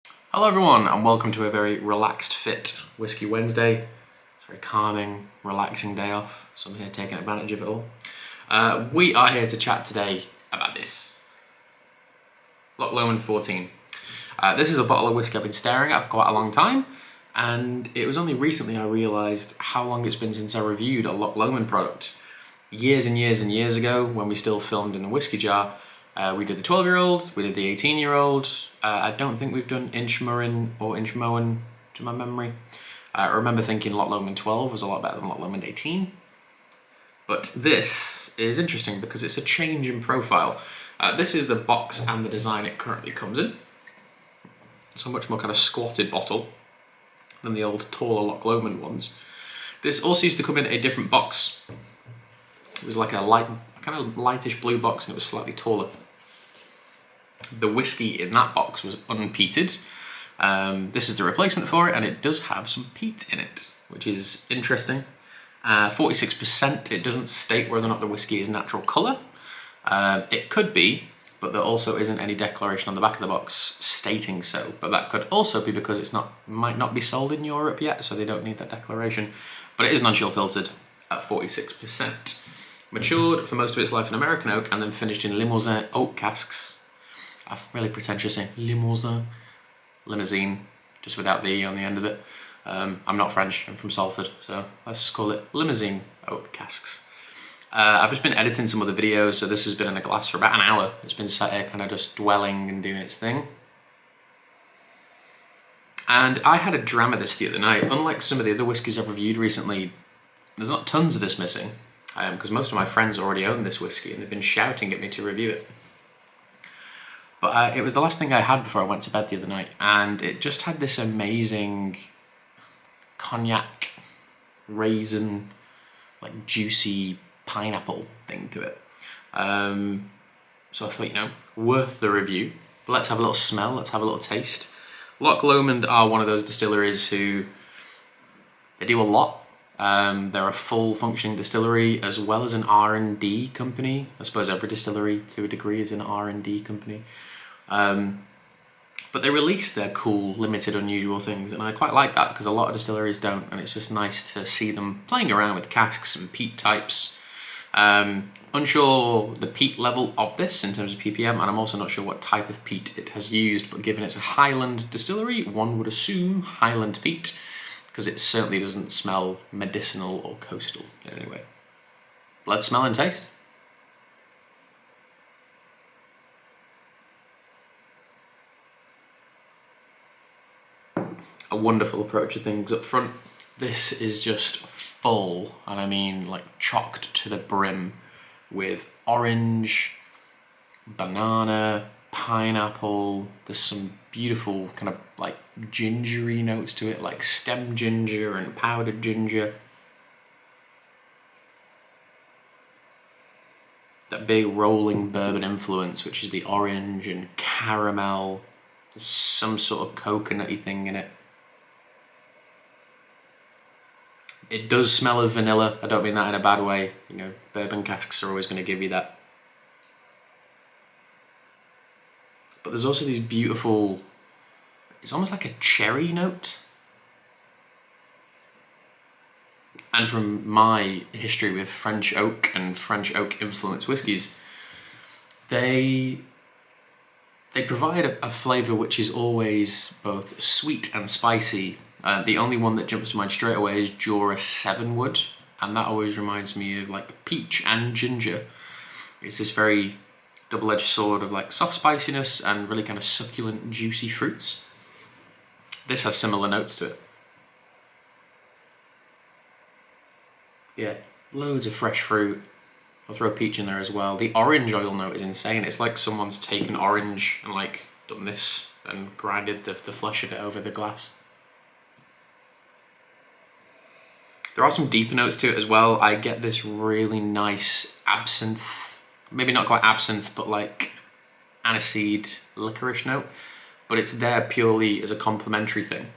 Hello everyone and welcome to a very relaxed fit Whiskey Wednesday. It's a very calming, relaxing day off, so I'm here taking advantage of it all. We are here to chat today about this. Loch Lomond 14. This is a bottle of whiskey I've been staring at for quite a long time, and it was only recently I realised how long it's been since I reviewed a Loch Lomond product. Years and years and years ago, when we still filmed in a whiskey jar, we did the 12-year-old, we did the 18-year-old. I don't think we've done Inchmurrin or Inchmoen to my memory. I remember thinking Loch Lomond 12 was a lot better than Loch Lomond 18. But this is interesting because it's a change in profile. This is the box and the design it currently comes in. It's a much more kind of squatted bottle than the old taller Loch Lomond ones. This also used to come in a different box. It was like a kind of lightish blue box, and it was slightly taller. The whiskey in that box was unpeated. This is the replacement for it, and it does have some peat in it, which is interesting. 46%, it doesn't state whether or not the whiskey is natural colour. It could be, but there also isn't any declaration on the back of the box stating so. But that could also be because it's might not be sold in Europe yet, so they don't need that declaration. But it is non-chill filtered at 46%. Matured for most of its life in American oak and then finished in Limousin Oak casks. I'm really pretentious saying Limousin, just without the E on the end of it. I'm not French, I'm from Salford, so let's just call it Limousin Oak casks. I've just been editing some other videos, so this has been in a glass for about an hour. It's been sat here kind of just dwelling and doing its thing. And I had a dram of this the other night. Unlike some of the other whiskies I've reviewed recently, there's not tons of this missing, because most of my friends already own this whiskey and they've been shouting at me to review it. But it was the last thing I had before I went to bed the other night, and it just had this amazing cognac, raisin, like juicy pineapple thing to it. So I thought, you know, worth the review. But let's have a little smell, let's have a little taste. Loch Lomond are one of those distilleries who, they do a lot. They're a full functioning distillery as well as an R&D company. I suppose every distillery to a degree is an R&D company. But they release their cool, limited, unusual things, and I quite like that because a lot of distilleries don't, and it's just nice to see them playing around with casks and peat types. Unsure the peat level of this in terms of ppm, and I'm also not sure what type of peat it has used, but given it's a Highland distillery, one would assume Highland peat, because it certainly doesn't smell medicinal or coastal in any way. Let's smell and taste. A wonderful approach to things up front. This is just full, and I mean like chocked to the brim with orange, banana, pineapple. There's some beautiful kind of like gingery notes to it, like stem ginger and powdered ginger. That big rolling bourbon influence, which is the orange and caramel. There's some sort of coconutty thing in it. It does smell of vanilla. I don't mean that in a bad way. You know, bourbon casks are always going to give you that. But there's also these beautiful, it's almost like a cherry note. And from my history with French oak and French oak influenced whiskies, they provide a flavour which is always both sweet and spicy. The only one that jumps to mind straight away is Jura 7-wood, and that always reminds me of like peach and ginger. It's this very double-edged sword of like soft spiciness and really kind of succulent, juicy fruits. This has similar notes to it. Yeah, loads of fresh fruit. I'll throw peach in there as well. The orange oil note is insane. It's like someone's taken orange and like done this and grinded the flesh of it over the glass. There are some deeper notes to it as well. I get this really nice absinthe, maybe not quite absinthe, but like aniseed licorice note, but it's there purely as a complementary thing.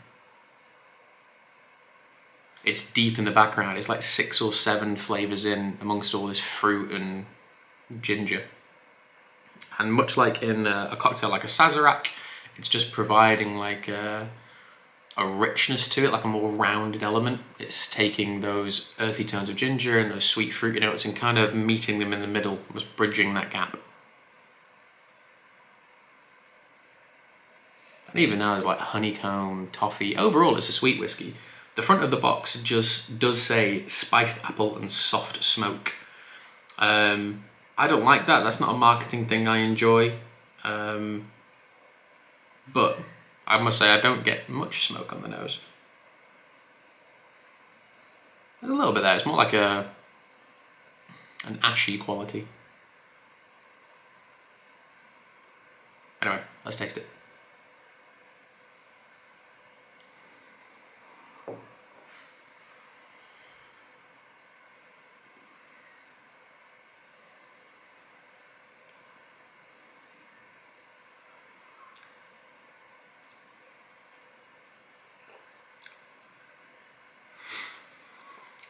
It's deep in the background. It's like 6 or 7 flavours in amongst all this fruit and ginger. And much like in a cocktail like a Sazerac, It's just providing like a richness to it, like a more rounded element. It's taking those earthy tones of ginger and those sweet fruity notes and kind of meeting them in the middle, just bridging that gap. And even now there's like honeycomb, toffee. Overall, it's a sweet whiskey. The front of the box just does say spiced apple and soft smoke. I don't like that. That's not a marketing thing I enjoy. But I must say I don't get much smoke on the nose. There's a little bit there. It's more like an ashy quality. Anyway, let's taste it.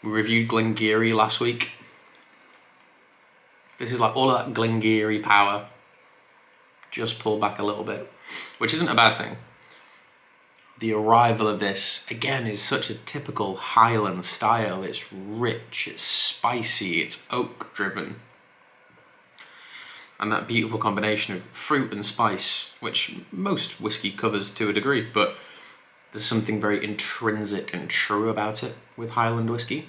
We reviewed Glengarry last week. This is like all of that Glengarry power just pulled back a little bit, which isn't a bad thing. The arrival of this, again, is such a typical Highland style. It's rich, it's spicy, it's oak driven. And that beautiful combination of fruit and spice, which most whiskey covers to a degree, but there's something very intrinsic and true about it with Highland whiskey.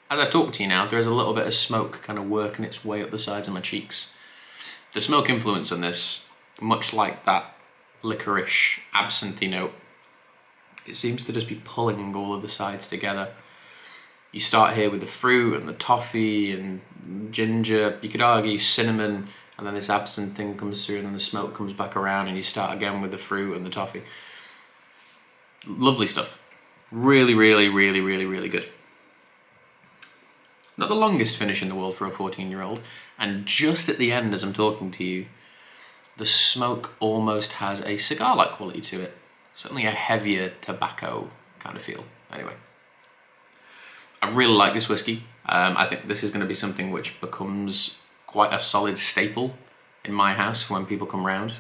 As I talk to you now, there is a little bit of smoke kind of working its way up the sides of my cheeks. The smoke influence on this, much like that licorice absinthe note, it seems to just be pulling all of the sides together. You start here with the fruit and the toffee and ginger, you could argue cinnamon, and then this absinthe thing comes through and then the smoke comes back around and you start again with the fruit and the toffee. Lovely stuff. Really, really, really, really, really good. Not the longest finish in the world for a 14-year-old, and just at the end as I'm talking to you, the smoke almost has a cigar-like quality to it. Certainly a heavier tobacco kind of feel. Anyway, I really like this whiskey. I think this is going to be something which becomes quite a solid staple in my house when people come round.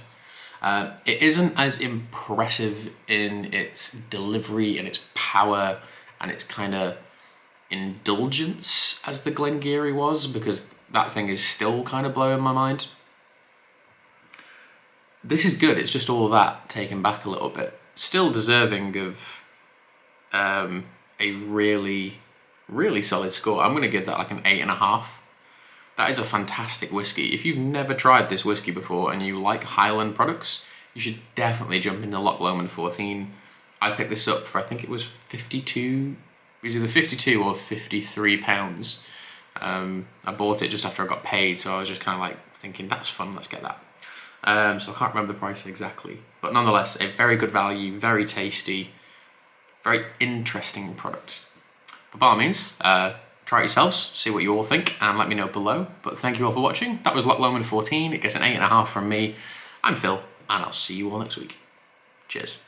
It isn't as impressive in its delivery and its power and its kind of indulgence as the Glengarry was, because that thing is still kind of blowing my mind. This is good, it's just all that taken back a little bit. Still deserving of a really, really solid score. I'm going to give that like an 8.5. That is a fantastic whiskey. If you've never tried this whiskey before and you like Highland products, you should definitely jump into Loch Lomond 14. I picked this up for, I think it was 52, it was either 52 or 53 pounds. I bought it just after I got paid, so I was just kind of like thinking, that's fun, let's get that. So I can't remember the price exactly, but nonetheless, a very good value, very tasty, very interesting product. But by all means, try it yourselves, see what you all think, and let me know below. But thank you all for watching. That was Loch Lomond 14. It gets an 8.5 from me. I'm Phil, and I'll see you all next week. Cheers.